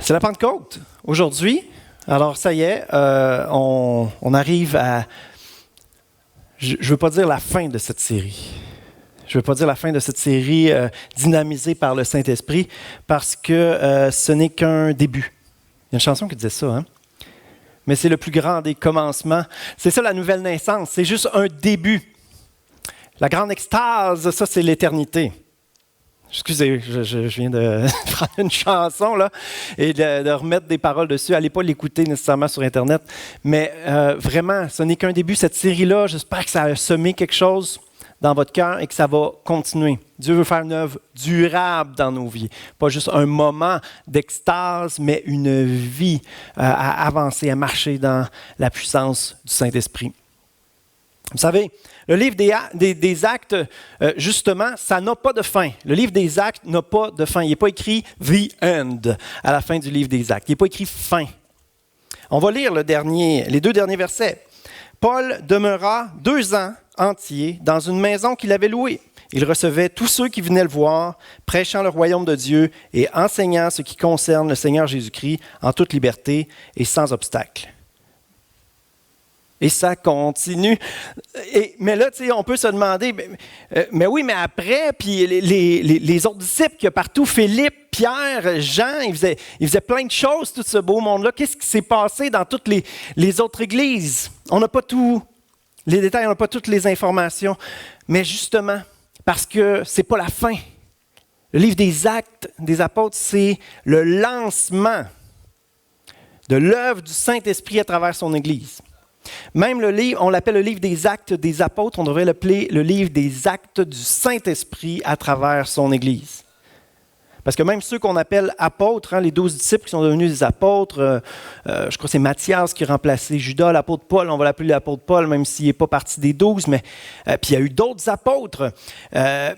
C'est la Pentecôte aujourd'hui. Alors ça y est, on arrive à, je ne veux pas dire la fin de cette série. Je ne veux pas dire la fin de cette série dynamisée par le Saint-Esprit parce que ce n'est qu'un début. Il y a une chanson qui disait ça, hein? Mais c'est le plus grand des commencements. C'est ça la nouvelle naissance, c'est juste un début. La grande extase, ça c'est l'éternité. Excusez, je viens de prendre une chanson là, et de remettre des paroles dessus. Allez pas l'écouter nécessairement sur Internet. Mais vraiment, ce n'est qu'un début. Cette série-là, j'espère que ça a semé quelque chose dans votre cœur et que ça va continuer. Dieu veut faire une œuvre durable dans nos vies. Pas juste un moment d'extase, mais une vie à avancer, à marcher dans la puissance du Saint-Esprit. Vous savez, le livre des Actes, justement, ça n'a pas de fin. Le livre des Actes n'a pas de fin. Il n'est pas écrit « The End » à la fin du livre des Actes. Il n'est pas écrit « fin ». On va lire les deux derniers versets. « Paul demeura 2 ans entiers dans une maison qu'il avait louée. Il recevait tous ceux qui venaient le voir, prêchant le royaume de Dieu et enseignant ce qui concerne le Seigneur Jésus-Christ en toute liberté et sans obstacle. » Et ça continue. Mais là, tu sais, on peut se demander, mais oui, mais après, puis les autres disciples qu'il y a partout, Philippe, Pierre, Jean, ils faisaient plein de choses, tout ce beau monde-là. Qu'est-ce qui s'est passé dans toutes les autres églises? On n'a pas tous les détails, on n'a pas toutes les informations. Mais justement, parce que c'est pas la fin. Le livre des Actes des Apôtres, c'est le lancement de l'œuvre du Saint-Esprit à travers son Église. Même le livre, on l'appelle le livre des Actes des Apôtres, on devrait l'appeler le livre des Actes du Saint-Esprit à travers son Église. Parce que même ceux qu'on appelle apôtres, les 12 disciples qui sont devenus des apôtres, je crois que c'est Matthias qui a remplacé Judas, l'apôtre Paul, on va l'appeler l'apôtre Paul, même s'il n'est pas parti des 12, mais puis il y a eu d'autres apôtres,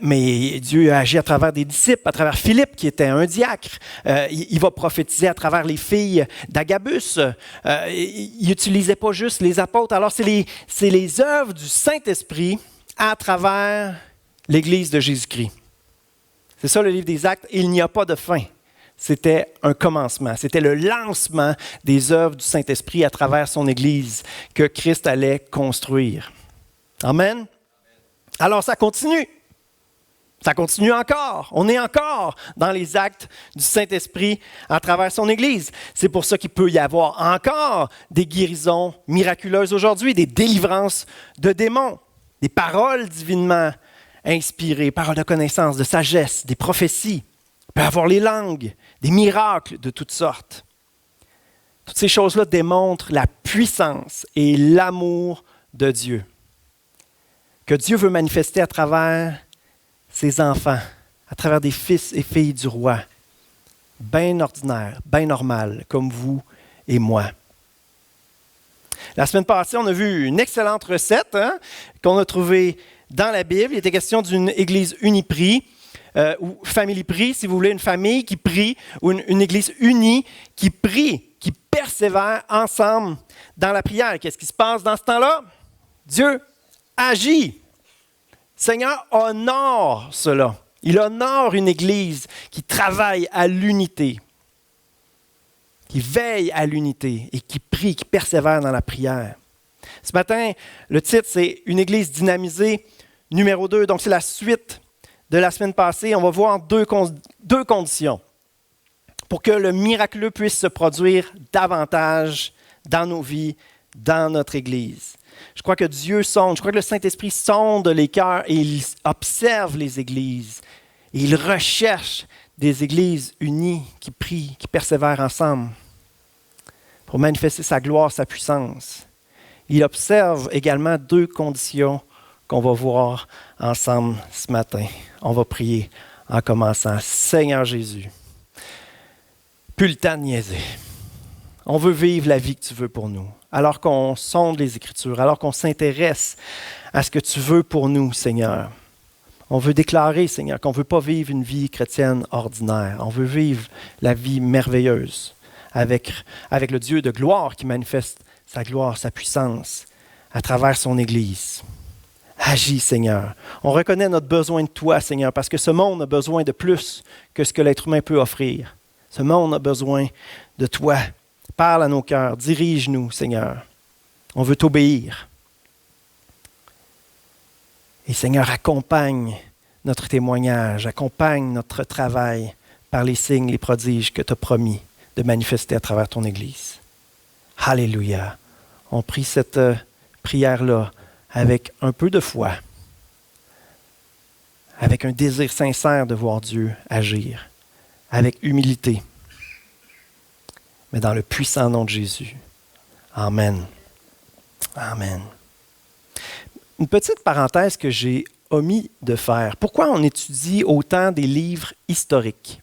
mais Dieu a agi à travers des disciples, à travers Philippe qui était un diacre, il va prophétiser à travers les filles d'Agabus, il n'utilisait pas juste les apôtres, alors c'est les œuvres du Saint-Esprit à travers l'Église de Jésus-Christ. C'est ça le livre des Actes, il n'y a pas de fin. C'était un commencement, c'était le lancement des œuvres du Saint-Esprit à travers son Église que Christ allait construire. Amen? Alors ça continue. Ça continue encore. On est encore dans les actes du Saint-Esprit à travers son Église. C'est pour ça qu'il peut y avoir encore des guérisons miraculeuses aujourd'hui, des délivrances de démons, des paroles divinement inspirées, paroles de connaissance, de sagesse, des prophéties. Il peut y avoir les langues, des miracles de toutes sortes. Toutes ces choses-là démontrent la puissance et l'amour de Dieu. Que Dieu veut manifester à travers ses enfants, à travers des fils et filles du roi, bien ordinaires, bien normales, comme vous et moi. La semaine passée, on a vu une excellente recette qu'on a trouvée dans la Bible. Il était question d'une église uniprix, ou family prix, si vous voulez, une famille qui prie, ou une église unie qui prie, qui persévère ensemble dans la prière. Qu'est-ce qui se passe dans ce temps-là? Dieu agit. Seigneur honore cela. Il honore une église qui travaille à l'unité, qui veille à l'unité et qui prie, qui persévère dans la prière. Ce matin, le titre, c'est « Une église dynamisée ». Numéro 2, donc c'est la suite de la semaine passée. On va voir deux conditions pour que le miraculeux puisse se produire davantage dans nos vies, dans notre Église. Je crois que Dieu sonde, je crois que le Saint-Esprit sonde les cœurs et il observe les Églises. Et il recherche des Églises unies qui prient, qui persévèrent ensemble pour manifester sa gloire, sa puissance. Il observe également 2 conditions qu'on va voir ensemble ce matin. On va prier en commençant. Seigneur Jésus, plus le temps de niaiser. On veut vivre la vie que tu veux pour nous. Alors qu'on sonde les Écritures, alors qu'on s'intéresse à ce que tu veux pour nous, Seigneur. On veut déclarer, Seigneur, qu'on ne veut pas vivre une vie chrétienne ordinaire. On veut vivre la vie merveilleuse avec le Dieu de gloire qui manifeste sa gloire, sa puissance à travers son Église. Agis, Seigneur. On reconnaît notre besoin de toi, Seigneur, parce que ce monde a besoin de plus que ce que l'être humain peut offrir. Ce monde a besoin de toi. Parle à nos cœurs, dirige-nous, Seigneur. On veut t'obéir. Et Seigneur, accompagne notre témoignage, accompagne notre travail par les signes, les prodiges que tu as promis de manifester à travers ton Église. Alléluia. On prie cette prière-là avec un peu de foi, avec un désir sincère de voir Dieu agir, avec humilité, mais dans le puissant nom de Jésus. Amen. Amen. Une petite parenthèse que j'ai omis de faire. Pourquoi on étudie autant des livres historiques?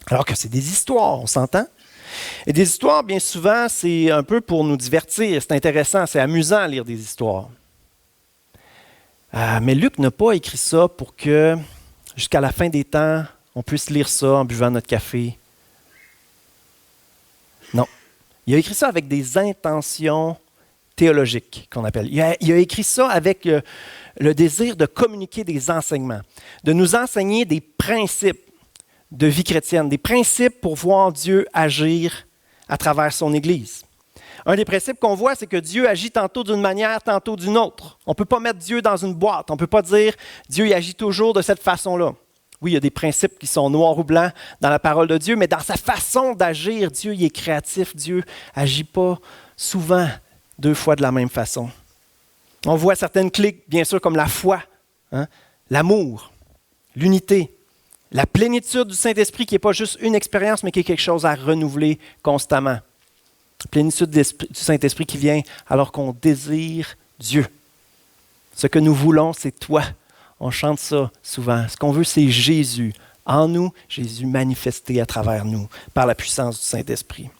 Alors que c'est des histoires, on s'entend? Et des histoires, bien souvent, c'est un peu pour nous divertir. C'est intéressant, c'est amusant à lire des histoires. Mais Luc n'a pas écrit ça pour que, jusqu'à la fin des temps, on puisse lire ça en buvant notre café. Non. Il a écrit ça avec des intentions théologiques, qu'on appelle. Il a écrit ça avec le désir de communiquer des enseignements, de nous enseigner des principes de vie chrétienne, des principes pour voir Dieu agir à travers son Église. Un des principes qu'on voit, c'est que Dieu agit tantôt d'une manière, tantôt d'une autre. On ne peut pas mettre Dieu dans une boîte. On ne peut pas dire Dieu il agit toujours de cette façon-là. Oui, il y a des principes qui sont noirs ou blancs dans la parole de Dieu, mais dans sa façon d'agir, Dieu il est créatif. Dieu n'agit pas souvent deux fois de la même façon. On voit certaines clés, bien sûr, comme la foi, l'amour, l'unité, la plénitude du Saint-Esprit qui n'est pas juste une expérience, mais qui est quelque chose à renouveler constamment. La plénitude du Saint-Esprit qui vient alors qu'on désire Dieu. Ce que nous voulons, c'est toi. On chante ça souvent. Ce qu'on veut, c'est Jésus en nous, Jésus manifesté à travers nous par la puissance du Saint-Esprit.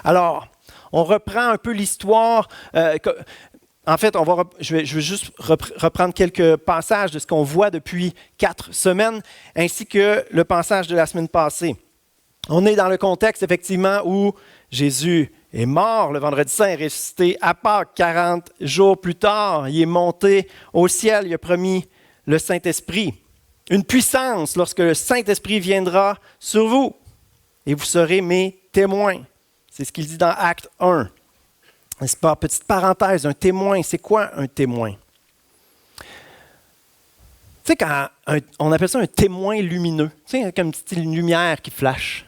Alors, on reprend un peu l'histoire. En fait, je vais juste reprendre quelques passages de ce qu'on voit depuis 4 semaines, ainsi que le passage de la semaine passée. On est dans le contexte, effectivement, où Jésus est mort le vendredi saint, est ressuscité à Pâques 40 jours plus tard. Il est monté au ciel, il a promis le Saint-Esprit. Une puissance lorsque le Saint-Esprit viendra sur vous, et vous serez mes témoins. C'est ce qu'il dit dans Acte 1. N'est-ce pas? Petite parenthèse, un témoin, c'est quoi un témoin? Tu sais, quand on appelle ça un témoin lumineux, tu sais, comme une petite lumière qui flash.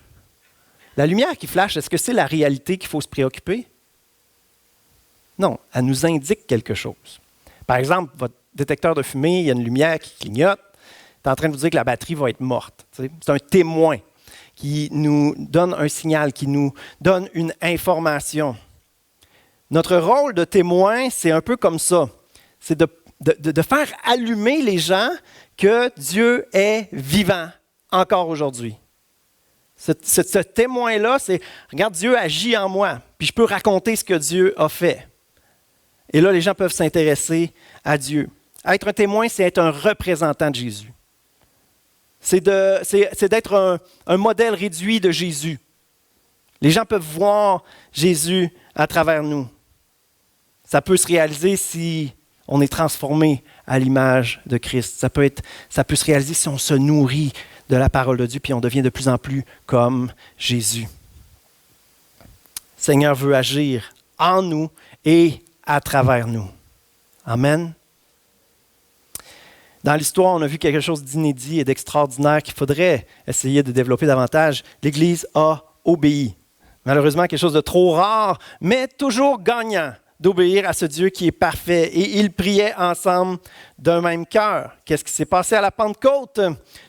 La lumière qui flash, est-ce que c'est la réalité qu'il faut se préoccuper? Non, elle nous indique quelque chose. Par exemple, votre détecteur de fumée, il y a une lumière qui clignote, tu es en train de vous dire que la batterie va être morte. Tu sais? C'est un témoin qui nous donne un signal, qui nous donne une information. Notre rôle de témoin, c'est un peu comme ça. C'est de faire allumer les gens que Dieu est vivant encore aujourd'hui. Ce témoin-là, c'est « Regarde, Dieu agit en moi, puis je peux raconter ce que Dieu a fait. » Et là, les gens peuvent s'intéresser à Dieu. Être un témoin, c'est être un représentant de Jésus. C'est d'être un modèle réduit de Jésus. Les gens peuvent voir Jésus à travers nous. Ça peut se réaliser si on est transformé à l'image de Christ. Ça peut se réaliser si on se nourrit de la parole de Dieu, puis on devient de plus en plus comme Jésus. Le Seigneur veut agir en nous et à travers nous. Amen. Dans l'histoire, on a vu quelque chose d'inédit et d'extraordinaire qu'il faudrait essayer de développer davantage. L'Église a obéi. Malheureusement, quelque chose de trop rare, mais toujours gagnant d'obéir à ce Dieu qui est parfait. Et ils priaient ensemble d'un même cœur. Qu'est-ce qui s'est passé à la Pentecôte?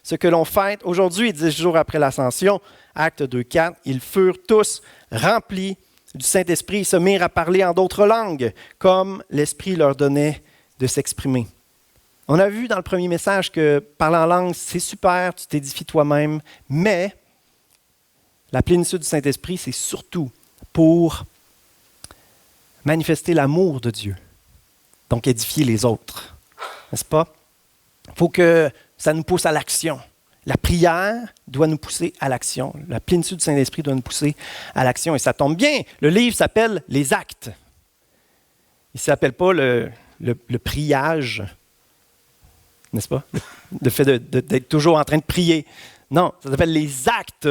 Ce que l'on fête aujourd'hui, 10 jours après l'Ascension, Actes 2:4, ils furent tous remplis du Saint-Esprit. Ils se mirent à parler en d'autres langues, comme l'Esprit leur donnait de s'exprimer. On a vu dans le premier message que parler en langue, c'est super, tu t'édifies toi-même, mais la plénitude du Saint-Esprit, c'est surtout pour manifester l'amour de Dieu, donc édifier les autres, n'est-ce pas? Il faut que ça nous pousse à l'action. La prière doit nous pousser à l'action. La plénitude du Saint-Esprit doit nous pousser à l'action. Et ça tombe bien, le livre s'appelle « Les Actes ». Il ne s'appelle pas le priage, n'est-ce pas? Le fait d'être toujours en train de prier. Non, ça s'appelle les actes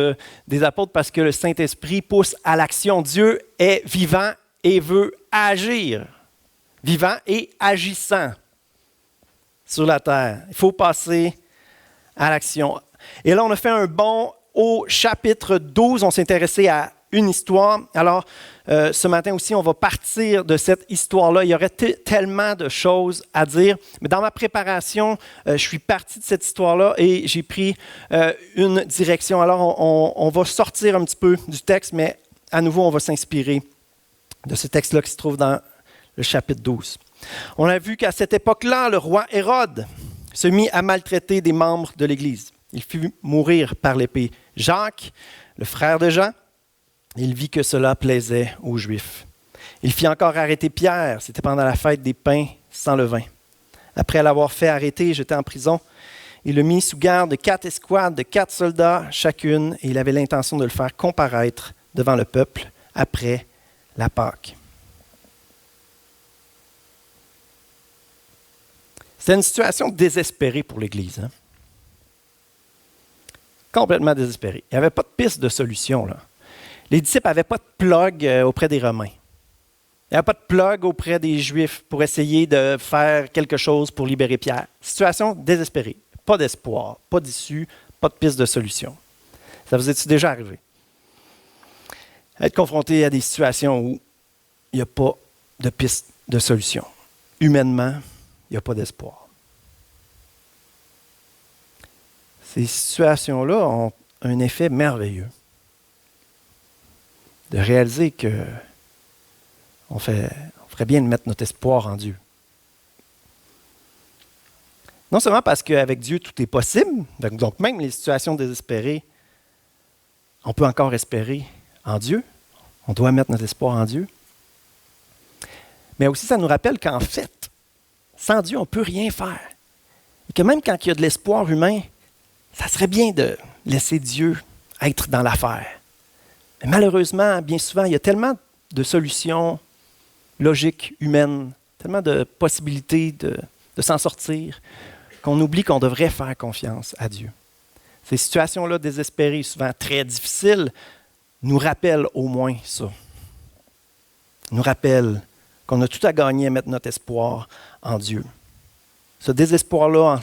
des apôtres parce que le Saint-Esprit pousse à l'action. Dieu est vivant et veut agir. Vivant et agissant sur la terre. Il faut passer à l'action. Et là, on a fait un bond au chapitre 12. On s'est intéressé à une histoire. Alors, ce matin aussi, on va partir de cette histoire-là. Il y aurait tellement de choses à dire. Mais dans ma préparation, je suis parti de cette histoire-là et j'ai pris une direction. Alors, on va sortir un petit peu du texte, mais à nouveau, on va s'inspirer de ce texte-là qui se trouve dans le chapitre 12. On a vu qu'à cette époque-là, le roi Hérode se mit à maltraiter des membres de l'Église. Il fit mourir par l'épée Jacques, le frère de Jean. Il vit que cela plaisait aux Juifs. Il fit encore arrêter Pierre, c'était pendant la fête des pains sans levain. Après l'avoir fait arrêter et jeter en prison, il le mit sous garde de 4 escouades, de 4 soldats chacune, et il avait l'intention de le faire comparaître devant le peuple après la Pâque. C'était une situation désespérée pour l'Église. Hein? Complètement désespérée. Il n'y avait pas de piste de solution, là. Les disciples n'avaient pas de plug auprès des Romains. Il n'y avait pas de plug auprès des Juifs pour essayer de faire quelque chose pour libérer Pierre. Situation désespérée. Pas d'espoir, pas d'issue, pas de piste de solution. Ça vous est-il déjà arrivé? Être confronté à des situations où il n'y a pas de piste de solution. Humainement, il n'y a pas d'espoir. Ces situations-là ont un effet merveilleux. De réaliser qu'on ferait bien de mettre notre espoir en Dieu. Non seulement parce qu'avec Dieu, tout est possible, donc même les situations désespérées, on peut encore espérer en Dieu. On doit mettre notre espoir en Dieu. Mais aussi, ça nous rappelle qu'en fait, sans Dieu, on ne peut rien faire. Et que même quand il y a de l'espoir humain, ça serait bien de laisser Dieu être dans l'affaire. Mais malheureusement, bien souvent, il y a tellement de solutions logiques, humaines, tellement de possibilités de s'en sortir, qu'on oublie qu'on devrait faire confiance à Dieu. Ces situations-là désespérées, souvent très difficiles, nous rappellent au moins ça. Nous rappellent qu'on a tout à gagner à mettre notre espoir en Dieu. Ce désespoir-là,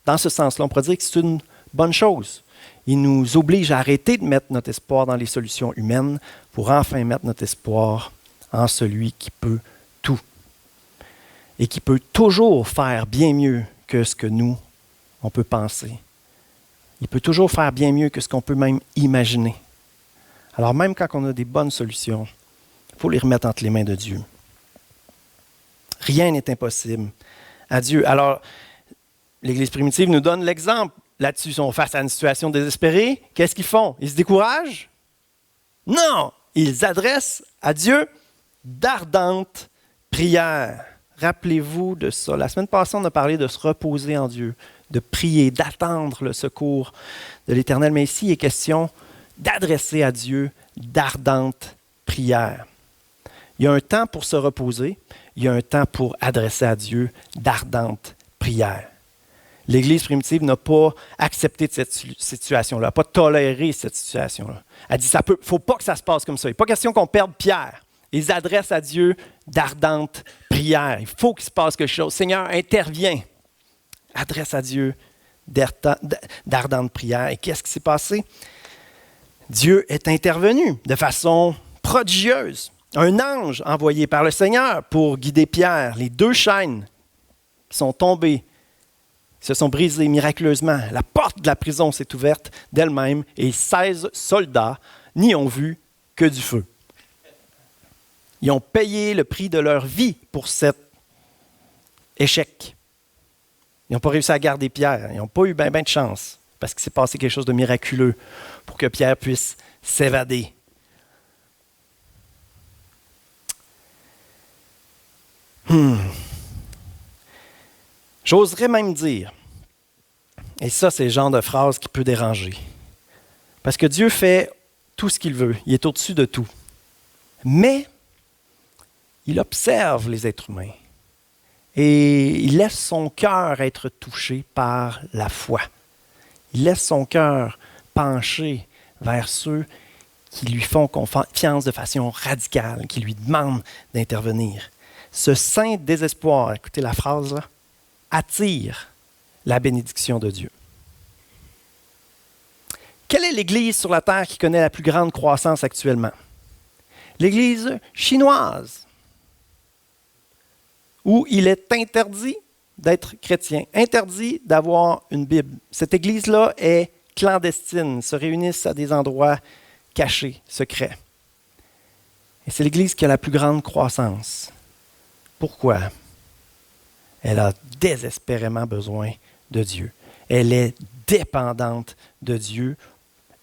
dans ce sens-là, on pourrait dire que c'est une bonne chose. Il nous oblige à arrêter de mettre notre espoir dans les solutions humaines pour enfin mettre notre espoir en celui qui peut tout et qui peut toujours faire bien mieux que ce que nous, on peut penser. Il peut toujours faire bien mieux que ce qu'on peut même imaginer. Alors même quand on a des bonnes solutions, il faut les remettre entre les mains de Dieu. Rien n'est impossible à Dieu. Alors, l'Église primitive nous donne l'exemple. Là-dessus, ils sont face à une situation désespérée. Qu'est-ce qu'ils font? Ils se découragent? Non! Ils adressent à Dieu d'ardentes prières. Rappelez-vous de ça. La semaine passée, on a parlé de se reposer en Dieu, de prier, d'attendre le secours de l'Éternel. Mais ici, il est question d'adresser à Dieu d'ardentes prières. Il y a un temps pour se reposer, il y a un temps pour adresser à Dieu d'ardentes prières. L'Église primitive n'a pas accepté de cette situation-là, n'a pas toléré cette situation-là. Elle dit, il ne faut pas que ça se passe comme ça. Il n'est pas question qu'on perde Pierre. Ils adressent à Dieu d'ardentes prières. Il faut qu'il se passe quelque chose. Seigneur, interviens. Adresse à Dieu d'ardentes prières. Et qu'est-ce qui s'est passé? Dieu est intervenu de façon prodigieuse. Un ange envoyé par le Seigneur pour guider Pierre. Les 2 chaînes qui sont tombées se sont brisées miraculeusement. La porte de la prison s'est ouverte d'elle-même et 16 soldats n'y ont vu que du feu. Ils ont payé le prix de leur vie pour cet échec. Ils n'ont pas réussi à garder Pierre. Ils n'ont pas eu bien de chance parce qu'il s'est passé quelque chose de miraculeux pour que Pierre puisse s'évader. J'oserais même dire, et ça c'est le genre de phrase qui peut déranger, parce que Dieu fait tout ce qu'il veut, il est au-dessus de tout. Mais il observe les êtres humains et il laisse son cœur être touché par la foi. Il laisse son cœur pencher vers ceux qui lui font confiance de façon radicale, qui lui demandent d'intervenir. Ce saint désespoir, écoutez la phrase là, attire la bénédiction de Dieu. Quelle est l'Église sur la terre qui connaît la plus grande croissance actuellement? L'Église chinoise, où il est interdit d'être chrétien, interdit d'avoir une Bible. Cette Église-là est clandestine, se réunissent à des endroits cachés, secrets. Et c'est l'Église qui a la plus grande croissance. Pourquoi? Elle a désespérément besoin de Dieu. Elle est dépendante de Dieu.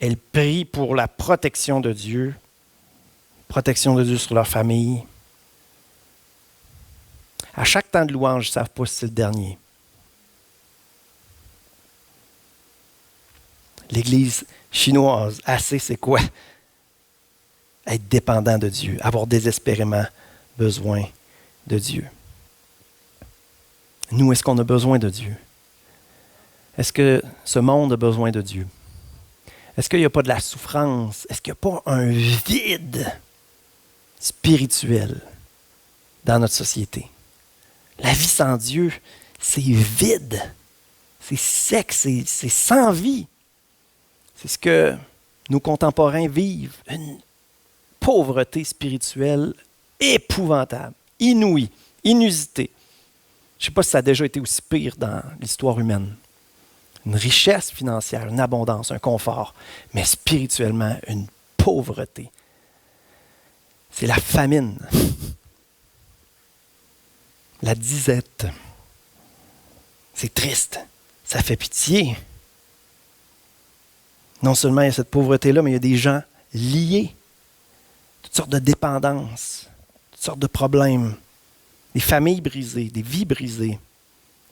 Elle prie pour la protection de Dieu sur leur famille. À chaque temps de louange, ils ne savent pas si c'est le dernier. L'Église chinoise, assez, c'est quoi? Être dépendant de Dieu, avoir désespérément besoin de Dieu. Nous, est-ce qu'on a besoin de Dieu? Est-ce que ce monde a besoin de Dieu? Est-ce qu'il n'y a pas de la souffrance? Est-ce qu'il n'y a pas un vide spirituel dans notre société? La vie sans Dieu, c'est vide, c'est sec, c'est sans vie. C'est ce que nos contemporains vivent, une pauvreté spirituelle épouvantable, inouïe, inusitée. Je ne sais pas si ça a déjà été aussi pire dans l'histoire humaine. Une richesse financière, une abondance, un confort, mais spirituellement, une pauvreté. C'est la famine, la disette. C'est triste, ça fait pitié. Non seulement il y a cette pauvreté-là, mais il y a des gens liés, toutes sortes de dépendances, toutes sortes de problèmes, des familles brisées, des vies brisées.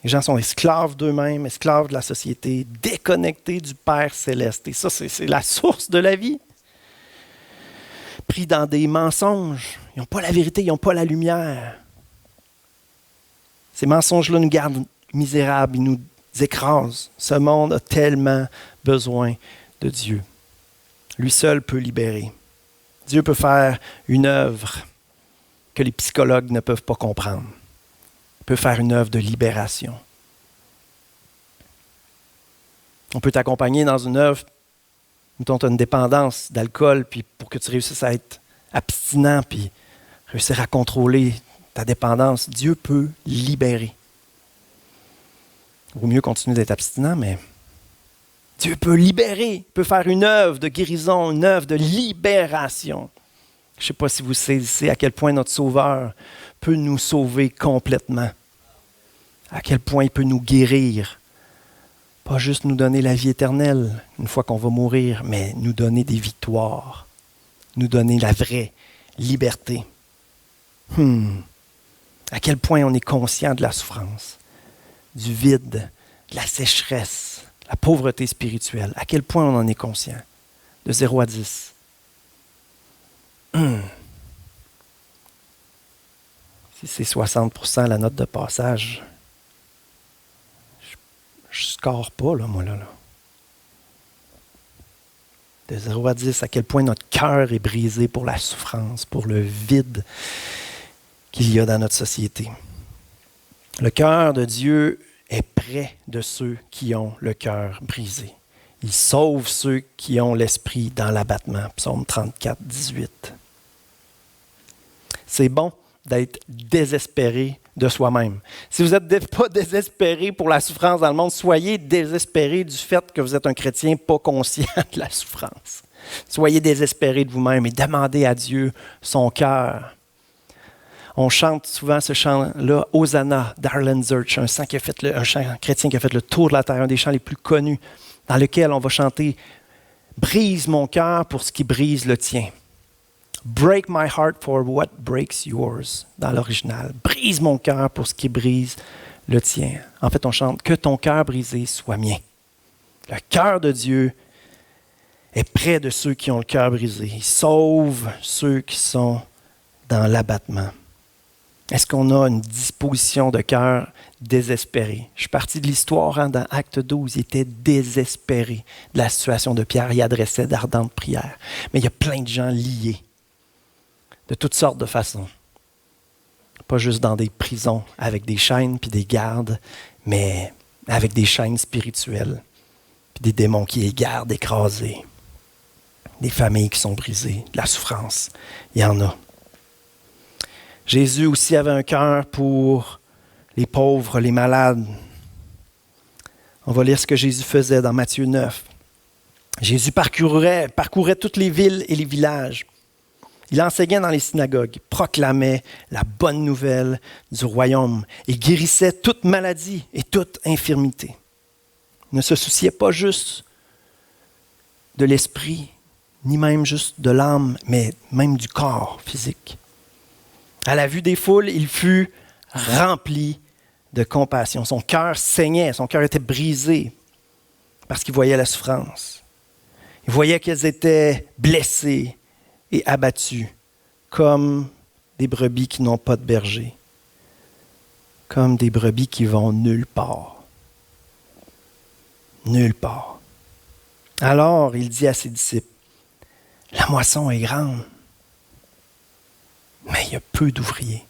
Les gens sont esclaves d'eux-mêmes, esclaves de la société, déconnectés du Père céleste. Et ça, c'est la source de la vie. Pris dans des mensonges. Ils n'ont pas la vérité, ils n'ont pas la lumière. Ces mensonges-là nous gardent misérables, ils nous écrasent. Ce monde a tellement besoin de Dieu. Lui seul peut libérer. Dieu peut faire une œuvre que les psychologues ne peuvent pas comprendre. Il peut faire une œuvre de libération. On peut t'accompagner dans une œuvre où tu as une dépendance d'alcool, puis pour que tu réussisses à être abstinent, puis réussir à contrôler ta dépendance. Dieu peut libérer. Il vaut mieux continuer d'être abstinent, mais Dieu peut libérer, il peut faire une œuvre de guérison, une œuvre de libération. Je ne sais pas si vous saisissez à quel point notre Sauveur peut nous sauver complètement. À quel point il peut nous guérir. Pas juste nous donner la vie éternelle une fois qu'on va mourir, mais nous donner des victoires. Nous donner la vraie liberté. À quel point on est conscient de la souffrance, du vide, de la sécheresse, la pauvreté spirituelle. À quel point on en est conscient. De 0 à 10. Si c'est 60% la note de passage, je score pas, là, moi, là. De 0 à 10, à quel point notre cœur est brisé pour la souffrance, pour le vide qu'il y a dans notre société. Le cœur de Dieu est près de ceux qui ont le cœur brisé. Il sauve ceux qui ont l'esprit dans l'abattement. Psaume 34, 18. C'est bon d'être désespéré de soi-même. Si vous n'êtes pas désespéré pour la souffrance dans le monde, soyez désespéré du fait que vous êtes un chrétien pas conscient de la souffrance. Soyez désespéré de vous-même et demandez à Dieu son cœur. On chante souvent ce chant-là, Hosanna, d'Arlen Zurch, un chant chrétien qui a fait le tour de la terre, un des chants les plus connus, dans lequel on va chanter « Brise mon cœur pour ce qui brise le tien ». Break my heart for what breaks yours, dans l'original. Brise mon cœur pour ce qui brise le tien. En fait, on chante que ton cœur brisé soit mien. Le cœur de Dieu est près de ceux qui ont le cœur brisé. Il sauve ceux qui sont dans l'abattement. Est-ce qu'on a une disposition de cœur désespérée? Je suis parti de l'histoire dans Acte 12. Il était désespéré de la situation de Pierre. Il adressait d'ardentes prières. Mais il y a plein de gens liés de toutes sortes de façons. Pas juste dans des prisons avec des chaînes puis des gardes, mais avec des chaînes spirituelles puis des démons qui les gardent écrasés. Des familles qui sont brisées, de la souffrance. Il y en a. Jésus aussi avait un cœur pour les pauvres, les malades. On va lire ce que Jésus faisait dans Matthieu 9. Jésus parcourait toutes les villes et les villages. Il enseignait dans les synagogues, proclamait la bonne nouvelle du royaume et guérissait toute maladie et toute infirmité. Il ne se souciait pas juste de l'esprit, ni même juste de l'âme, mais même du corps physique. À la vue des foules, il fut rempli de compassion. Son cœur saignait, son cœur était brisé parce qu'il voyait la souffrance. Il voyait qu'elles étaient blessées et abattues, comme des brebis qui n'ont pas de berger, comme des brebis qui vont nulle part. Nulle part. Alors, il dit à ses disciples, « La moisson est grande, mais il y a peu d'ouvriers. »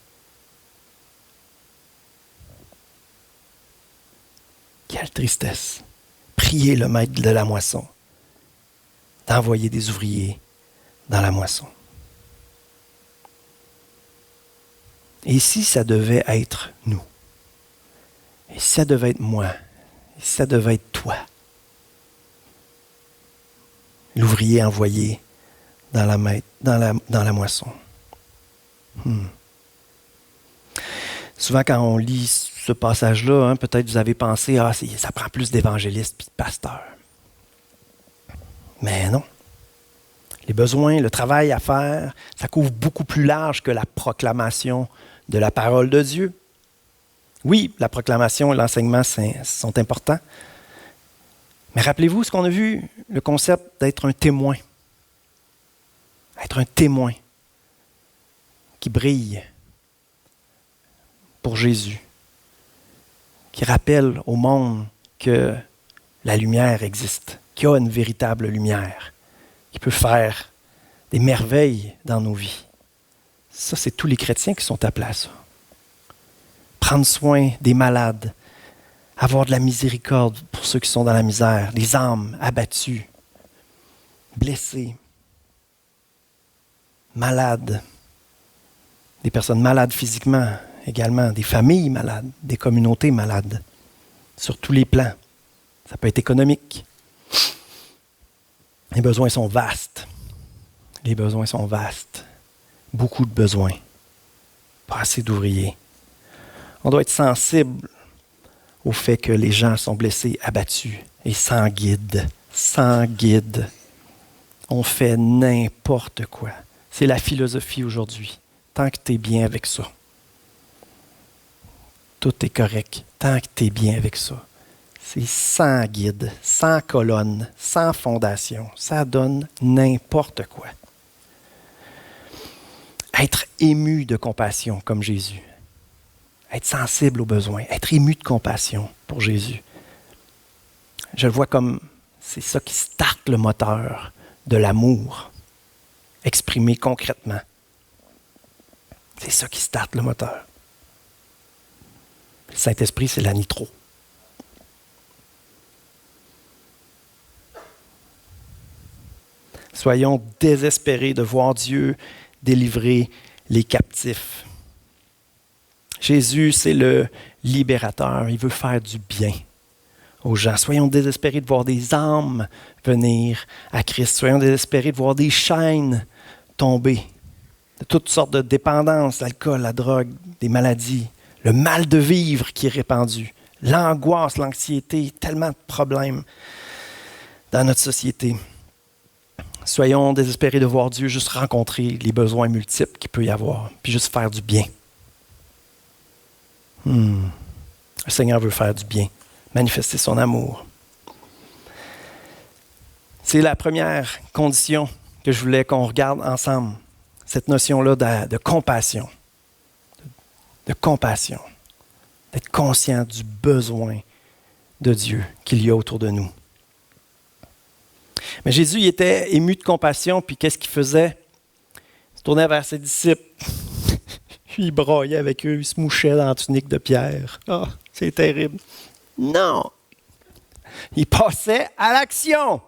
Quelle tristesse. Priez le maître de la moisson d'envoyer des ouvriers dans la moisson. Et si ça devait être nous? Et si ça devait être moi? Et si ça devait être toi? L'ouvrier envoyé dans la moisson. Souvent, quand on lit ce passage-là, peut-être vous avez pensé, ça prend plus d'évangélistes et de pasteurs. Mais non. Les besoins, le travail à faire, ça couvre beaucoup plus large que la proclamation de la parole de Dieu. Oui, la proclamation et l'enseignement sont importants. Mais rappelez-vous ce qu'on a vu, le concept d'être un témoin. Être un témoin qui brille pour Jésus, qui rappelle au monde que la lumière existe, qu'il y a une véritable lumière, qui peut faire des merveilles dans nos vies. Ça, c'est tous les chrétiens qui sont appelés à ça. Prendre soin des malades, avoir de la miséricorde pour ceux qui sont dans la misère, les âmes abattues, blessées, malades, des personnes malades physiquement également, des familles malades, des communautés malades, sur tous les plans. Ça peut être économique. Les besoins sont vastes. Les besoins sont vastes. Beaucoup de besoins. Pas assez d'ouvriers. On doit être sensible au fait que les gens sont blessés, abattus et sans guide. Sans guide. On fait n'importe quoi. C'est la philosophie aujourd'hui. Tant que tu es bien avec ça. Tout est correct. Tant que tu es bien avec ça. C'est sans guide, sans colonne, sans fondation. Ça donne n'importe quoi. Être ému de compassion comme Jésus. Être sensible aux besoins. Être ému de compassion pour Jésus. Je le vois comme c'est ça qui starte le moteur de l'amour. Exprimé concrètement. C'est ça qui starte le moteur. Le Saint-Esprit, c'est la nitro. Soyons désespérés de voir Dieu délivrer les captifs. Jésus, c'est le libérateur. Il veut faire du bien aux gens. Soyons désespérés de voir des âmes venir à Christ. Soyons désespérés de voir des chaînes tomber. De toutes sortes de dépendances, l'alcool, la drogue, des maladies, le mal de vivre qui est répandu, l'angoisse, l'anxiété, tellement de problèmes dans notre société. Soyons désespérés de voir Dieu juste rencontrer les besoins multiples qu'il peut y avoir, puis juste faire du bien. Le Seigneur veut faire du bien, manifester son amour. C'est la première condition que je voulais qu'on regarde ensemble, cette notion-là de compassion. de compassion, d'être conscient du besoin de Dieu qu'il y a autour de nous. Mais Jésus, il était ému de compassion, puis qu'est-ce qu'il faisait? Il se tournait vers ses disciples, il braillait avec eux, il se mouchait dans la tunique de Pierre. Ah, c'est terrible. Non! Il passait à l'action,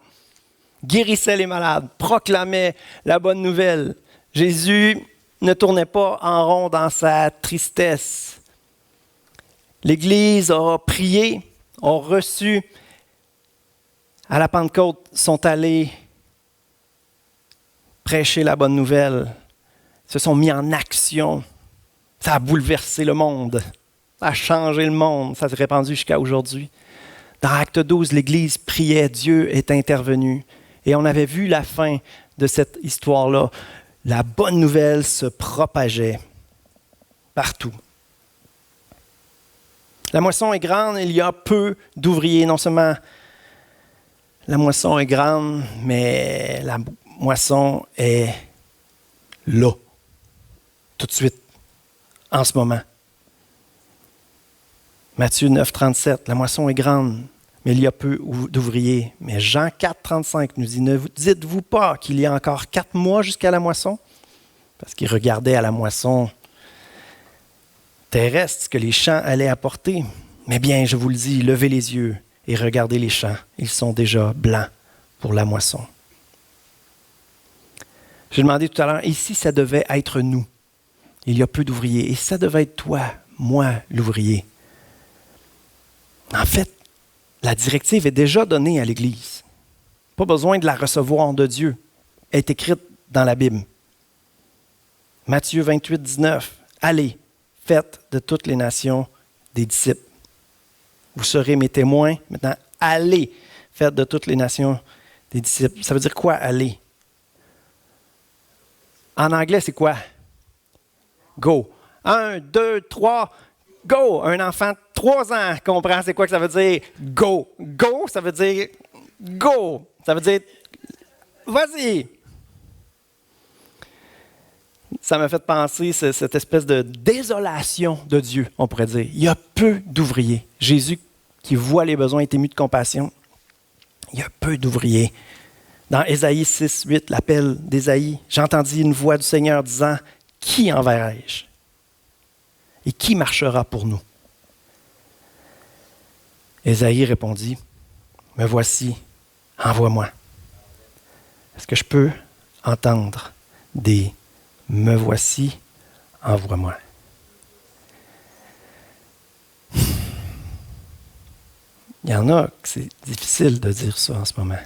guérissait les malades, proclamait la bonne nouvelle. Jésus ne tournait pas en rond dans sa tristesse. L'Église a prié, a reçu. À la Pentecôte, sont allés prêcher la bonne nouvelle, se sont mis en action. Ça a bouleversé le monde, ça a changé le monde, ça s'est répandu jusqu'à aujourd'hui. Dans Acte 12, l'Église priait, Dieu est intervenu. Et on avait vu la fin de cette histoire-là. La bonne nouvelle se propageait partout. La moisson est grande, il y a peu d'ouvriers. Non seulement la moisson est grande, mais la moisson est là, tout de suite, en ce moment. Matthieu 9, 37, la moisson est grande, mais il y a peu d'ouvriers. Mais Jean 4, 35 nous dit, ne dites-vous pas qu'il y a encore 4 mois jusqu'à la moisson? Parce qu'il regardait à la moisson terrestre ce que les champs allaient apporter. Mais bien, je vous le dis, levez les yeux et regardez les champs. Ils sont déjà blancs pour la moisson. J'ai demandé tout à l'heure, et si ça devait être nous? Il y a peu d'ouvriers. Et ça devait être toi, moi, l'ouvrier. En fait, la directive est déjà donnée à l'Église. Pas besoin de la recevoir de Dieu. Elle est écrite dans la Bible. Matthieu 28, 19. Allez, faites de toutes les nations des disciples. Vous serez mes témoins. Maintenant, allez, faites de toutes les nations des disciples. Ça veut dire quoi, aller? En anglais, c'est quoi? Go. 1, 2, 3, go. Un enfant de 3 ans comprend c'est quoi que ça veut dire go. Go, ça veut dire go. Ça veut dire vas-y. Ça m'a fait penser cette espèce de désolation de Dieu, on pourrait dire. Il y a peu d'ouvriers. Jésus, qui voit les besoins, est ému de compassion. Il y a peu d'ouvriers. Dans Ésaïe 6, 8, l'appel d'Ésaïe, j'entendis une voix du Seigneur disant, « Qui enverrai-je? Et qui marchera pour nous? » Ésaïe répondit, « Me voici, envoie-moi. » Est-ce que je peux entendre des « Me voici, envoie-moi » ? Il y en a que c'est difficile de dire ça en ce moment.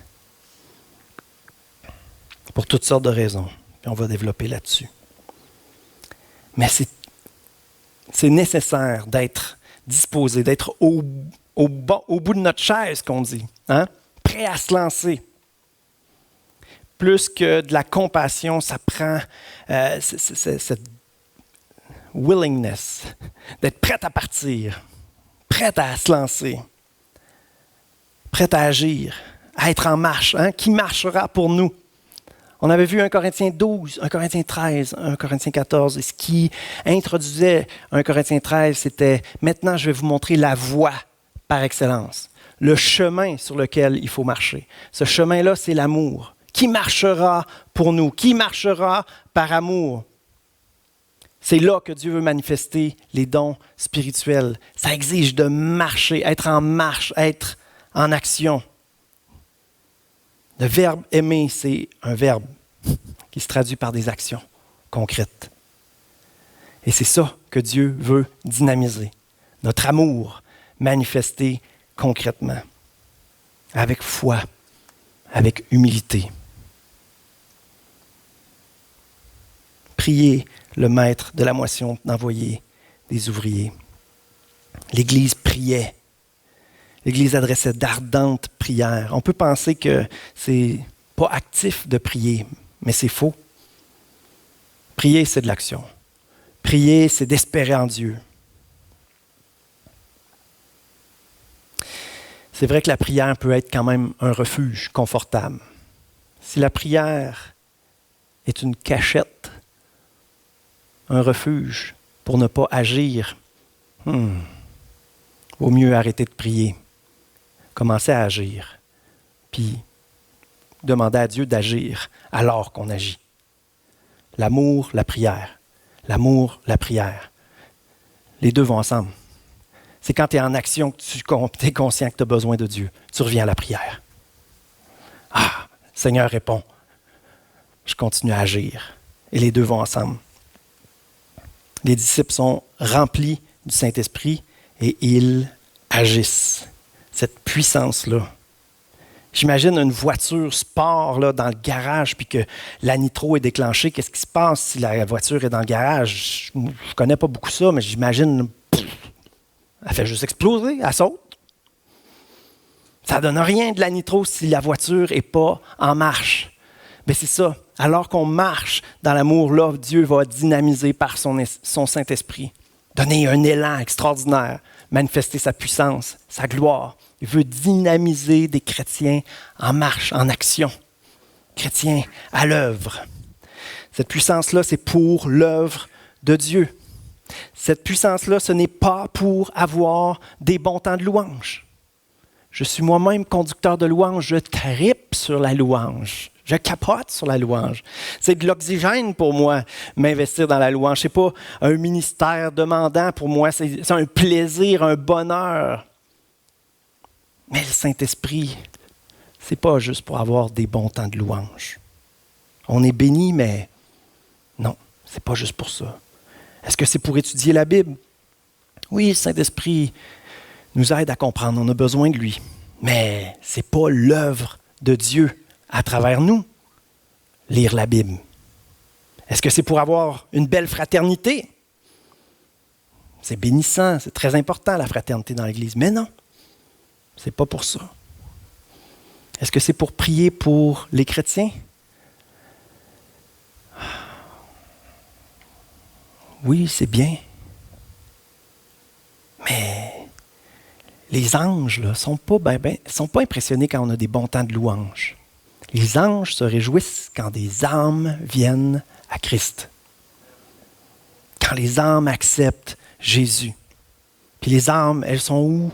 Pour toutes sortes de raisons. Puis on va développer là-dessus. Mais c'est nécessaire d'être disposé, d'être au bout de notre chaise, qu'on dit. Hein? Prêt à se lancer. Plus que de la compassion, ça prend cette willingness, d'être prêt à partir, prêt à se lancer, prêt à agir, à être en marche. Hein? Qui marchera pour nous? On avait vu 1 Corinthiens 12, 1 Corinthiens 13, 1 Corinthiens 14. Et ce qui introduisait 1 Corinthiens 13, c'était « Maintenant, je vais vous montrer la voie par excellence, le chemin sur lequel il faut marcher. » Ce chemin-là, c'est l'amour. Qui marchera pour nous? Qui marchera par amour? C'est là que Dieu veut manifester les dons spirituels. Ça exige de marcher, être en marche, être en action. Le verbe « aimer », c'est un verbe qui se traduit par des actions concrètes. Et c'est ça que Dieu veut dynamiser. Notre amour manifesté concrètement, avec foi, avec humilité. Priez le maître de la moisson d'envoyer des ouvriers. L'Église priait. L'Église adressait d'ardentes prières. On peut penser que c'est pas actif de prier, mais c'est faux. Prier, c'est de l'action. Prier, c'est d'espérer en Dieu. C'est vrai que la prière peut être quand même un refuge confortable. Si la prière est une cachette, un refuge, pour ne pas agir, vaut mieux arrêter de prier. Commencer à agir, puis demander à Dieu d'agir alors qu'on agit. L'amour, la prière. L'amour, la prière. Les deux vont ensemble. C'est quand tu es en action que tu es conscient que tu as besoin de Dieu. Tu reviens à la prière. Ah, le Seigneur répond. Je continue à agir. Et les deux vont ensemble. Les disciples sont remplis du Saint-Esprit et ils agissent. Cette puissance-là. J'imagine une voiture sport là, dans le garage puis que la nitro est déclenchée. Qu'est-ce qui se passe si la voiture est dans le garage? Je ne connais pas beaucoup ça, mais j'imagine, elle fait juste exploser, elle saute. Ça ne donne rien de la nitro si la voiture n'est pas en marche. Mais c'est ça. Alors qu'on marche dans l'amour, là, Dieu va dynamiser par son Saint-Esprit. Donner un élan extraordinaire, manifester sa puissance, sa gloire. Il veut dynamiser des chrétiens en marche, en action. Chrétiens à l'œuvre. Cette puissance-là, c'est pour l'œuvre de Dieu. Cette puissance-là, ce n'est pas pour avoir des bons temps de louange. Je suis moi-même conducteur de louange, je tripe sur la louange. Je capote sur la louange. C'est de l'oxygène pour moi, m'investir dans la louange. Ce n'est pas un ministère demandant pour moi, c'est un plaisir, un bonheur. Mais le Saint-Esprit, ce n'est pas juste pour avoir des bons temps de louange. On est béni, mais non, ce n'est pas juste pour ça. Est-ce que c'est pour étudier la Bible? Oui, le Saint-Esprit nous aide à comprendre, on a besoin de lui. Mais ce n'est pas l'œuvre de Dieu à travers nous, lire la Bible. Est-ce que c'est pour avoir une belle fraternité? C'est bénissant, c'est très important la fraternité dans l'Église, mais non, c'est pas pour ça. Est-ce que c'est pour prier pour les chrétiens? Oui, c'est bien. Mais les anges ne sont pas impressionnés quand on a des bons temps de louange. Les anges se réjouissent quand des âmes viennent à Christ. Quand les âmes acceptent Jésus. Puis les âmes, elles sont où?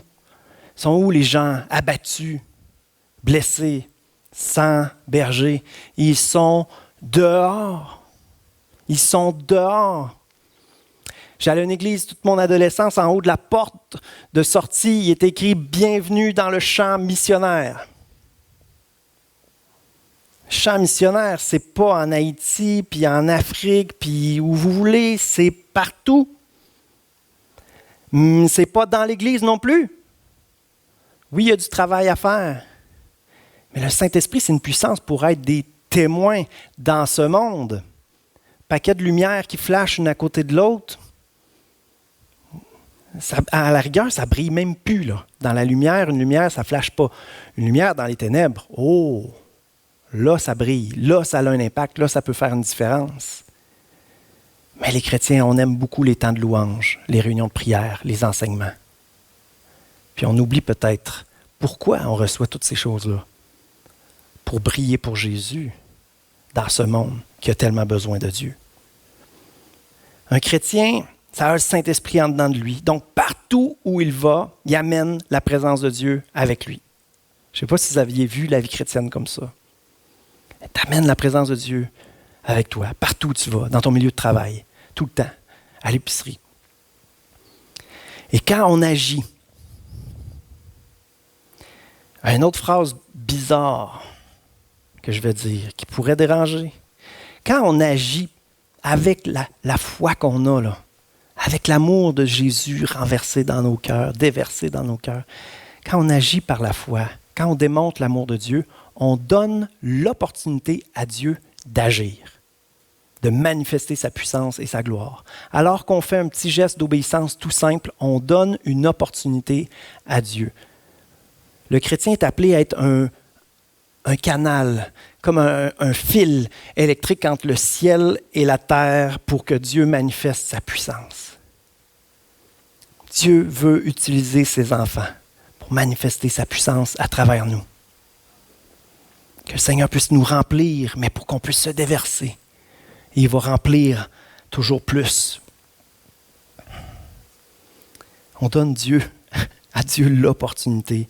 Sont où les gens abattus, blessés, sans berger? Ils sont dehors. Ils sont dehors. J'allais à une église toute mon adolescence, en haut de la porte de sortie, il est écrit « Bienvenue dans le champ missionnaire ». Champ missionnaire, c'est pas en Haïti, puis en Afrique, puis où vous voulez, c'est partout. C'est pas dans l'Église non plus. Oui, il y a du travail à faire. Mais le Saint-Esprit, c'est une puissance pour être des témoins dans ce monde. Paquet de lumière qui flash une à côté de l'autre. À la rigueur, ça brille même plus. Là. Dans la lumière, une lumière, ça ne flash pas. Une lumière dans les ténèbres, oh! Là, ça brille. Là, ça a un impact. Là, ça peut faire une différence. Mais les chrétiens, on aime beaucoup les temps de louange, les réunions de prière, les enseignements. Puis on oublie peut-être pourquoi on reçoit toutes ces choses-là. Pour briller pour Jésus dans ce monde qui a tellement besoin de Dieu. Un chrétien, ça a le Saint-Esprit en dedans de lui. Donc, partout où il va, il amène la présence de Dieu avec lui. Je ne sais pas si vous aviez vu la vie chrétienne comme ça. Tu amènes la présence de Dieu avec toi, partout où tu vas, dans ton milieu de travail, tout le temps, à l'épicerie. Et quand on agit, une autre phrase bizarre que je vais dire, qui pourrait déranger, quand on agit avec la foi qu'on a, là, avec l'amour de Jésus renversé dans nos cœurs, déversé dans nos cœurs, quand on agit par la foi, quand on démontre l'amour de Dieu, on donne l'opportunité à Dieu d'agir, de manifester sa puissance et sa gloire. Alors qu'on fait un petit geste d'obéissance tout simple, on donne une opportunité à Dieu. Le chrétien est appelé à être un canal, comme un fil électrique entre le ciel et la terre pour que Dieu manifeste sa puissance. Dieu veut utiliser ses enfants pour manifester sa puissance à travers nous. Que le Seigneur puisse nous remplir, mais pour qu'on puisse se déverser. Et il va remplir toujours plus. On donne à Dieu l'opportunité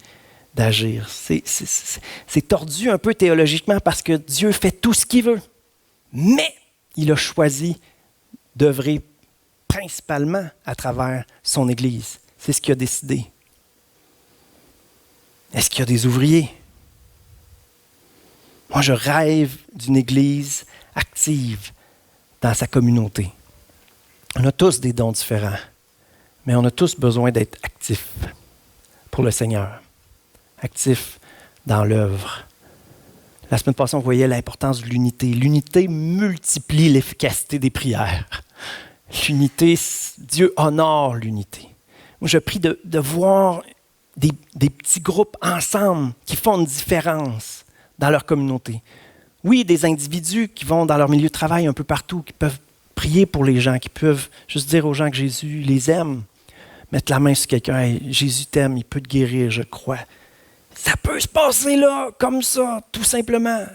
d'agir. C'est tordu un peu théologiquement parce que Dieu fait tout ce qu'il veut. Mais il a choisi d'œuvrer principalement à travers son Église. C'est ce qu'il a décidé. Est-ce qu'il y a des ouvriers? Moi, je rêve d'une Église active dans sa communauté. On a tous des dons différents, mais on a tous besoin d'être actifs pour le Seigneur, actifs dans l'œuvre. La semaine passée, on voyait l'importance de l'unité. L'unité multiplie l'efficacité des prières. L'unité, Dieu honore l'unité. Moi, je prie de voir des petits groupes ensemble qui font une différence dans leur communauté. Oui, des individus qui vont dans leur milieu de travail un peu partout, qui peuvent prier pour les gens, qui peuvent juste dire aux gens que Jésus les aime, mettre la main sur quelqu'un, hey, Jésus t'aime, il peut te guérir, je crois. Ça peut se passer là, comme ça, tout simplement.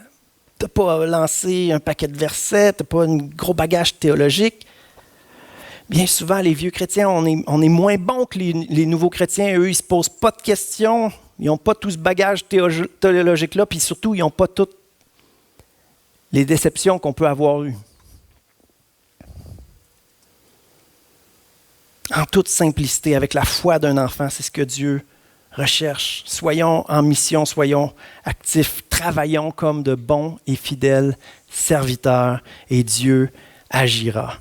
Tu n'as pas lancé un paquet de versets, tu n'as pas un gros bagage théologique. Bien souvent, les vieux chrétiens, on est moins bons que les nouveaux chrétiens. Eux, ils ne se posent pas de questions. Ils n'ont pas tout ce bagage théologique-là. Puis surtout, ils n'ont pas toutes les déceptions qu'on peut avoir eues. En toute simplicité, avec la foi d'un enfant, c'est ce que Dieu recherche. Soyons en mission, soyons actifs. Travaillons comme de bons et fidèles serviteurs. Et Dieu agira.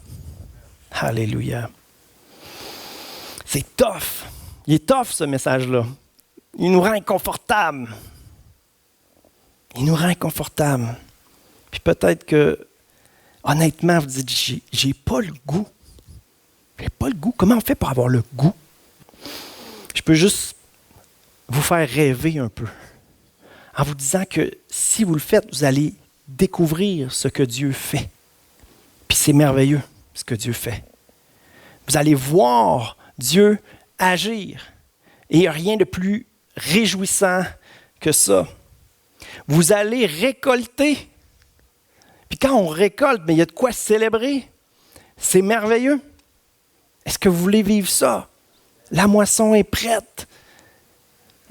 Alléluia. C'est tough. Il est tough, ce message-là. Il nous rend inconfortables. Il nous rend inconfortables. Puis peut-être que, honnêtement, vous dites, j'ai pas le goût. J'ai pas le goût. Comment on fait pour avoir le goût? Je peux juste vous faire rêver un peu en vous disant que si vous le faites, vous allez découvrir ce que Dieu fait. Puis c'est merveilleux, ce que Dieu fait. Vous allez voir Dieu agir. Et il n'y a rien de plus réjouissant que ça. Vous allez récolter. Puis quand on récolte, il y a de quoi célébrer. C'est merveilleux. Est-ce que vous voulez vivre ça? La moisson est prête.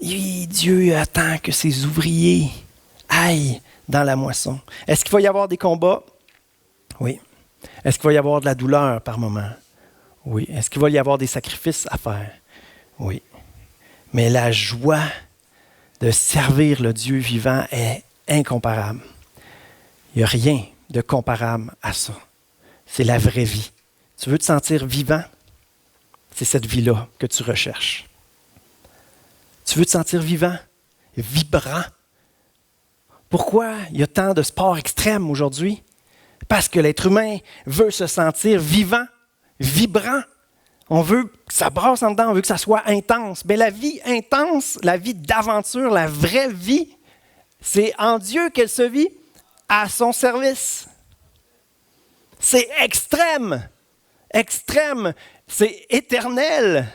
Et Dieu attend que ses ouvriers aillent dans la moisson. Est-ce qu'il va y avoir des combats? Oui. Est-ce qu'il va y avoir de la douleur par moment? Oui. Est-ce qu'il va y avoir des sacrifices à faire? Oui. Mais la joie de servir le Dieu vivant est incomparable. Il n'y a rien de comparable à ça. C'est la vraie vie. Tu veux te sentir vivant? C'est cette vie-là que tu recherches. Tu veux te sentir vivant, vibrant. Pourquoi il y a tant de sports extrêmes aujourd'hui? Parce que l'être humain veut se sentir vivant, vibrant. On veut que ça brasse en dedans, on veut que ça soit intense. Mais la vie intense, la vie d'aventure, la vraie vie, c'est en Dieu qu'elle se vit à son service. C'est extrême, extrême, c'est éternel,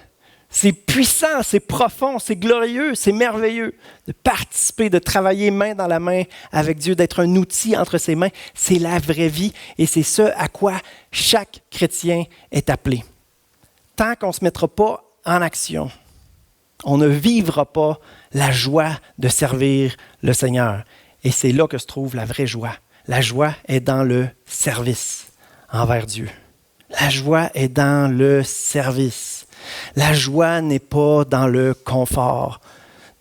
c'est puissant, c'est profond, c'est glorieux, c'est merveilleux. De participer, de travailler main dans la main avec Dieu, d'être un outil entre ses mains, c'est la vraie vie et c'est ce à quoi chaque chrétien est appelé. Tant qu'on ne se mettra pas en action, on ne vivra pas la joie de servir le Seigneur. Et c'est là que se trouve la vraie joie. La joie est dans le service envers Dieu. La joie est dans le service. La joie n'est pas dans le confort,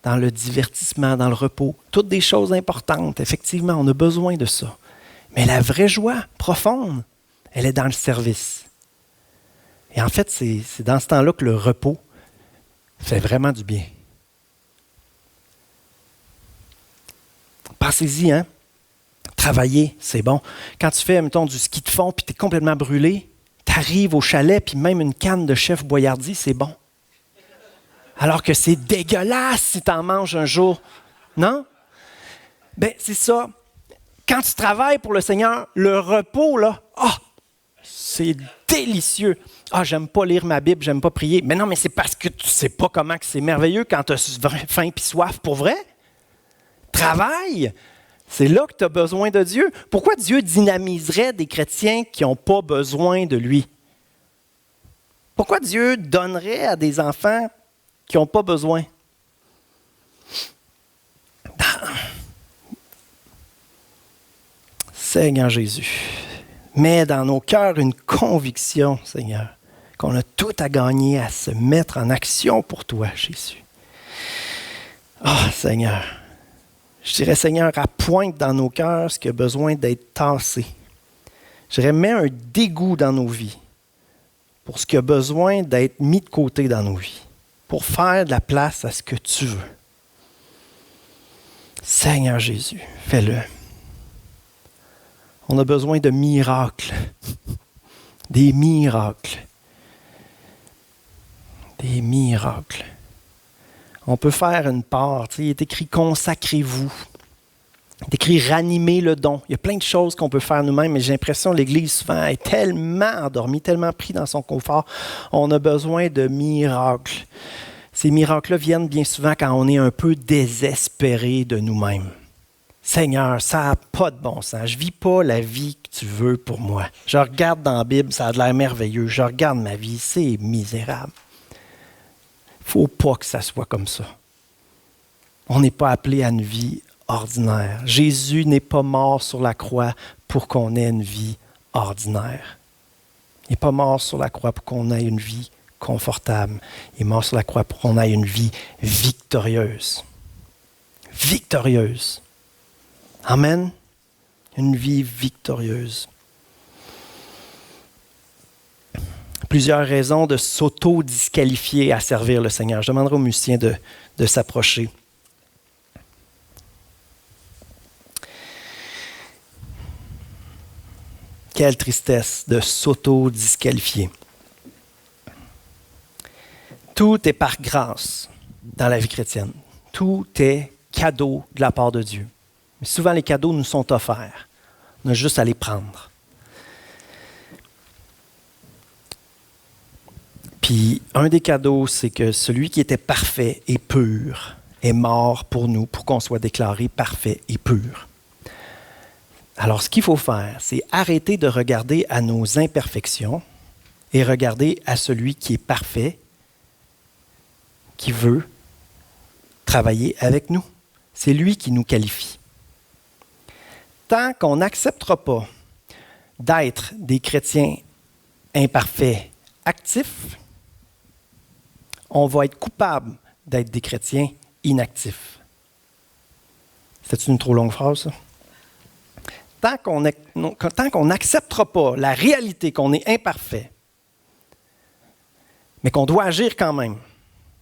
dans le divertissement, dans le repos. Toutes des choses importantes. Effectivement, on a besoin de ça. Mais la vraie joie profonde, elle est dans le service. Et en fait, c'est dans ce temps-là que le repos fait vraiment du bien. Pensez-y, hein? Travailler, c'est bon. Quand tu fais, mettons, du ski de fond puis tu es complètement brûlé, tu arrives au chalet puis même une canne de Chef Boyardee, c'est bon. Alors que c'est dégueulasse si tu en manges un jour. Non? Bien, c'est ça. Quand tu travailles pour le Seigneur, le repos, là, c'est délicieux. J'aime pas lire ma Bible, j'aime pas prier. Mais non, mais c'est parce que tu sais pas comment que c'est merveilleux quand tu as faim et soif pour vrai. Travaille. C'est là que tu as besoin de Dieu. Pourquoi Dieu dynamiserait des chrétiens qui n'ont pas besoin de lui? Pourquoi Dieu donnerait à des enfants qui n'ont pas besoin? Seigneur Jésus, mets dans nos cœurs une conviction, Seigneur, qu'on a tout à gagner à se mettre en action pour toi, Jésus. Seigneur, je dirais, Seigneur, appointe dans nos cœurs ce qui a besoin d'être tassé. Je dirais, mets un dégoût dans nos vies pour ce qui a besoin d'être mis de côté dans nos vies, pour faire de la place à ce que tu veux. Seigneur Jésus, fais-le. On a besoin de miracles, des miracles, des miracles. On peut faire une part. Il est écrit « consacrez-vous ». Il est écrit « ranimez le don ». Il y a plein de choses qu'on peut faire nous-mêmes, mais j'ai l'impression que l'Église souvent est tellement endormie, tellement pris dans son confort. On a besoin de miracles. Ces miracles-là viennent bien souvent quand on est un peu désespéré de nous-mêmes. Seigneur, ça n'a pas de bon sens. Je ne vis pas la vie que tu veux pour moi. Je regarde dans la Bible, ça a l'air merveilleux. Je regarde ma vie, c'est misérable. Il ne faut pas que ça soit comme ça. On n'est pas appelé à une vie ordinaire. Jésus n'est pas mort sur la croix pour qu'on ait une vie ordinaire. Il n'est pas mort sur la croix pour qu'on ait une vie confortable. Il est mort sur la croix pour qu'on ait une vie victorieuse. Victorieuse. Amen. Une vie victorieuse. Plusieurs raisons de s'auto-disqualifier à servir le Seigneur. Je demanderai aux musiciens de s'approcher. Quelle tristesse de s'auto-disqualifier. Tout est par grâce dans la vie chrétienne. Tout est cadeau de la part de Dieu. Mais souvent, les cadeaux nous sont offerts. On a juste à les prendre. Puis, un des cadeaux, c'est que celui qui était parfait et pur est mort pour nous, pour qu'on soit déclaré parfait et pur. Alors, ce qu'il faut faire, c'est arrêter de regarder à nos imperfections et regarder à celui qui est parfait, qui veut travailler avec nous. C'est lui qui nous qualifie. Tant qu'on n'acceptera pas d'être des chrétiens imparfaits, actifs, on va être coupable d'être des chrétiens inactifs. C'est une trop longue phrase, ça? Tant qu'on n'acceptera pas la réalité qu'on est imparfait, mais qu'on doit agir quand même,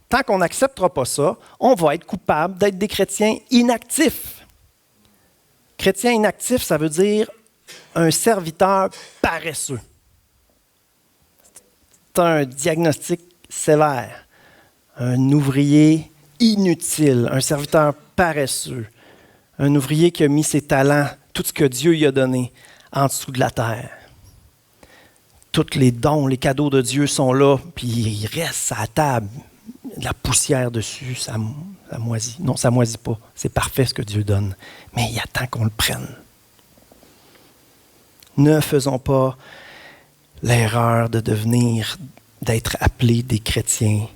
tant qu'on n'acceptera pas ça, on va être coupable d'être des chrétiens inactifs. Chrétien inactif, ça veut dire un serviteur paresseux. C'est un diagnostic sévère. Un ouvrier inutile, un serviteur paresseux. Un ouvrier qui a mis ses talents, tout ce que Dieu lui a donné, en dessous de la terre. Tous les dons, les cadeaux de Dieu sont là, puis il reste à la table. De la poussière dessus, ça moisit. Non, ça ne moisit pas. C'est parfait ce que Dieu donne. Mais il attend qu'on le prenne. Ne faisons pas l'erreur d'être appelés des chrétiens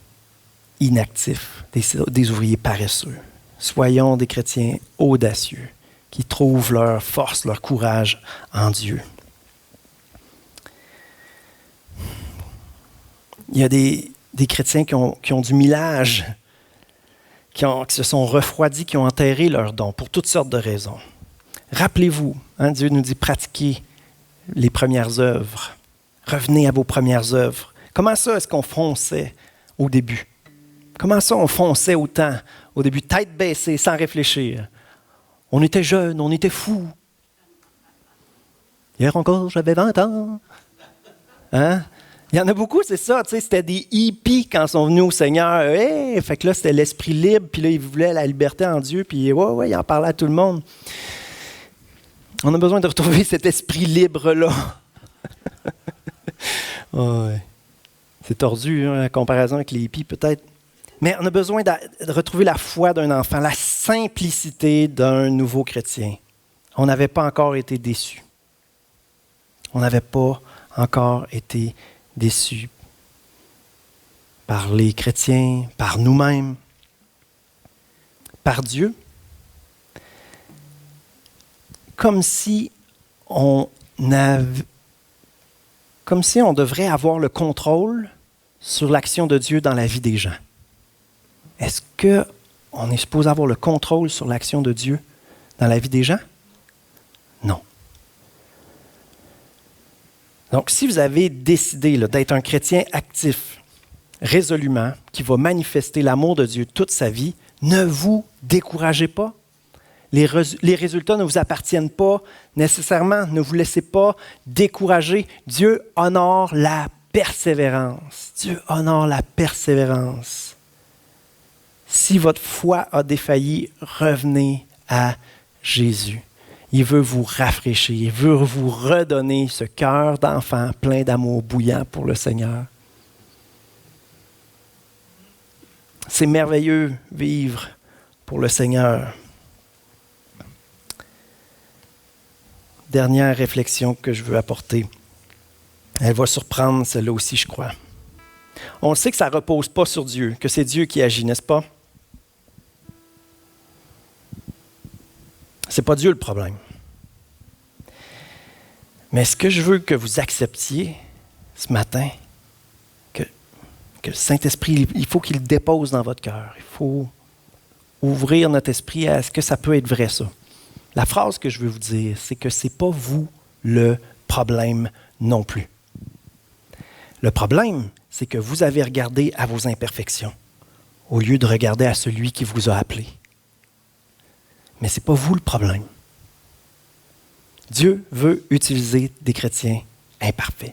inactifs, des ouvriers paresseux. Soyons des chrétiens audacieux, qui trouvent leur force, leur courage en Dieu. Il y a des chrétiens qui ont du millage, qui se sont refroidis, qui ont enterré leurs dons pour toutes sortes de raisons. Rappelez-vous, Dieu nous dit pratiquez les premières œuvres. Revenez à vos premières œuvres. Comment ça est-ce qu'on fonçait au début? Comment ça on fonçait autant au début, tête baissée, sans réfléchir? On était jeunes, on était fous. Hier encore, j'avais 20 ans. Hein? Il y en a beaucoup, c'est ça. C'était des hippies quand ils sont venus au Seigneur. Hey! Fait que là, c'était l'esprit libre, puis là, ils voulaient la liberté en Dieu, puis ouais, ils en parlaient à tout le monde. On a besoin de retrouver cet esprit libre-là. Ouais. C'est tordu, la comparaison avec les hippies, peut-être. Mais on a besoin de retrouver la foi d'un enfant, la simplicité d'un nouveau chrétien. On n'avait pas encore été déçus. On n'avait pas encore été déçus. par les chrétiens, par nous-mêmes, par Dieu, comme si on devrait avoir le contrôle sur l'action de Dieu dans la vie des gens. Est-ce qu'on est supposé avoir le contrôle sur l'action de Dieu dans la vie des gens? Non. Donc, si vous avez décidé d'être un chrétien actif, résolument, qui va manifester l'amour de Dieu toute sa vie, ne vous découragez pas. Les résultats ne vous appartiennent pas nécessairement. Ne vous laissez pas décourager. Dieu honore la persévérance. Dieu honore la persévérance. Si votre foi a défailli, revenez à Jésus. Il veut vous rafraîchir. Il veut vous redonner ce cœur d'enfant plein d'amour bouillant pour le Seigneur. C'est merveilleux vivre pour le Seigneur. Dernière réflexion que je veux apporter. Elle va surprendre celle-là aussi, je crois. On sait que ça ne repose pas sur Dieu, que c'est Dieu qui agit, n'est-ce pas? Ce n'est pas Dieu le problème. Mais ce que je veux que vous acceptiez ce matin, que le Saint-Esprit, il faut qu'il le dépose dans votre cœur. Il faut ouvrir notre esprit à ce que ça peut être vrai, ça. La phrase que je veux vous dire, c'est que ce n'est pas vous le problème non plus. Le problème, c'est que vous avez regardé à vos imperfections au lieu de regarder à celui qui vous a appelé. Mais ce n'est pas vous le problème. Dieu veut utiliser des chrétiens imparfaits.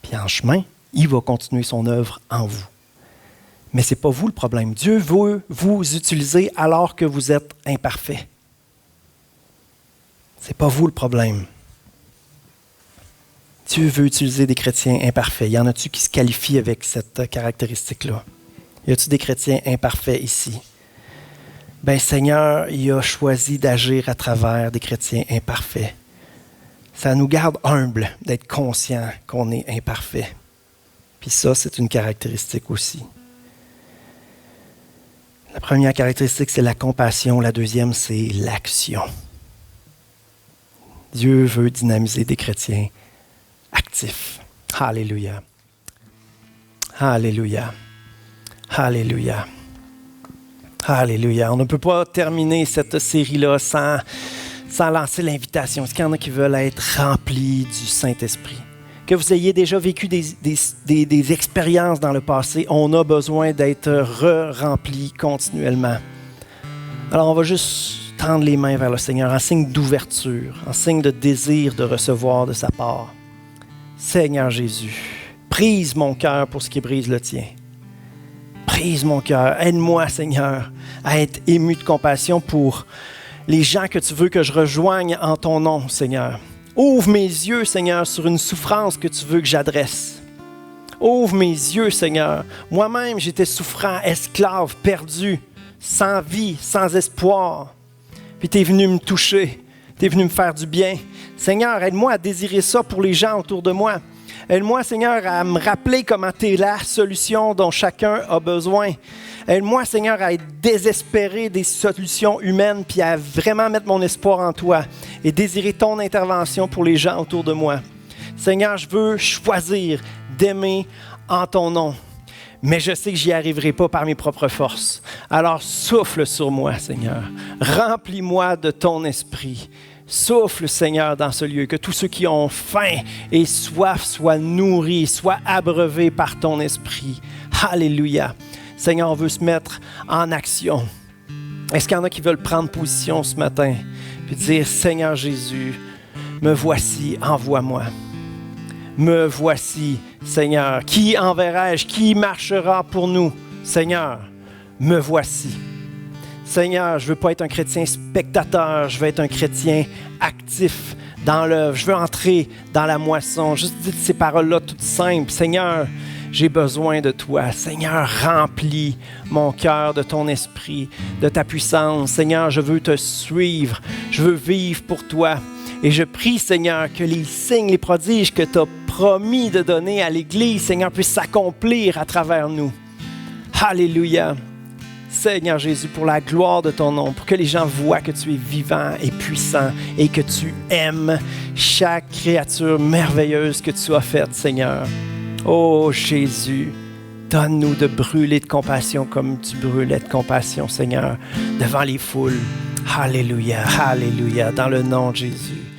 Puis en chemin, il va continuer son œuvre en vous. Mais ce n'est pas vous le problème. Dieu veut vous utiliser alors que vous êtes imparfait. Ce n'est pas vous le problème. Dieu veut utiliser des chrétiens imparfaits. Y en a-tu qui se qualifient avec cette caractéristique-là? Y a-tu des chrétiens imparfaits ici? Bien, Seigneur, il a choisi d'agir à travers des chrétiens imparfaits. Ça nous garde humbles d'être conscients qu'on est imparfait. Puis ça, c'est une caractéristique aussi. La première caractéristique, c'est la compassion. La deuxième, c'est l'action. Dieu veut dynamiser des chrétiens actifs. Alléluia. Alléluia. Alléluia. Alléluia. On ne peut pas terminer cette série-là sans lancer l'invitation. Est-ce qu'il y en a qui veulent être remplis du Saint-Esprit? Que vous ayez déjà vécu des expériences dans le passé, on a besoin d'être remplis continuellement. Alors, on va juste tendre les mains vers le Seigneur en signe d'ouverture, en signe de désir de recevoir de sa part. Seigneur Jésus, brise mon cœur pour ce qui brise le tien. Brise mon cœur. Aide-moi, Seigneur, à être ému de compassion pour les gens que tu veux que je rejoigne en ton nom, Seigneur. Ouvre mes yeux, Seigneur, sur une souffrance que tu veux que j'adresse. Ouvre mes yeux, Seigneur. Moi-même, j'étais souffrant, esclave, perdu, sans vie, sans espoir. Puis tu es venu me toucher. Tu es venu me faire du bien. Seigneur, aide-moi à désirer ça pour les gens autour de moi. Aide-moi, Seigneur, à me rappeler comment tu es la solution dont chacun a besoin. Aide-moi, Seigneur, à être désespéré des solutions humaines puis à vraiment mettre mon espoir en toi et désirer ton intervention pour les gens autour de moi. Seigneur, je veux choisir d'aimer en ton nom. Mais je sais que j'y arriverai pas par mes propres forces. Alors souffle sur moi, Seigneur. Remplis-moi de ton esprit. Souffle, Seigneur, dans ce lieu, que tous ceux qui ont faim et soif soient nourris, soient abreuvés par ton esprit. Alléluia. Seigneur, on veut se mettre en action. Est-ce qu'il y en a qui veulent prendre position ce matin puis dire, Seigneur Jésus, me voici, envoie-moi. Me voici, Seigneur. Qui enverrai-je? Qui marchera pour nous? Seigneur, me voici. Seigneur, je ne veux pas être un chrétien spectateur, je veux être un chrétien actif dans l'œuvre. Je veux entrer dans la moisson. Juste dites ces paroles-là toutes simples. Seigneur, j'ai besoin de toi. Seigneur, remplis mon cœur de ton esprit, de ta puissance. Seigneur, je veux te suivre. Je veux vivre pour toi. Et je prie, Seigneur, que les signes, les prodiges que tu as promis de donner à l'Église, Seigneur, puisse s'accomplir à travers nous. Alléluia. Seigneur Jésus, pour la gloire de ton nom, pour que les gens voient que tu es vivant et puissant et que tu aimes chaque créature merveilleuse que tu as faite, Seigneur. Oh Jésus, donne-nous de brûler de compassion comme tu brûlais de compassion, Seigneur, devant les foules. Alléluia, alléluia, dans le nom de Jésus.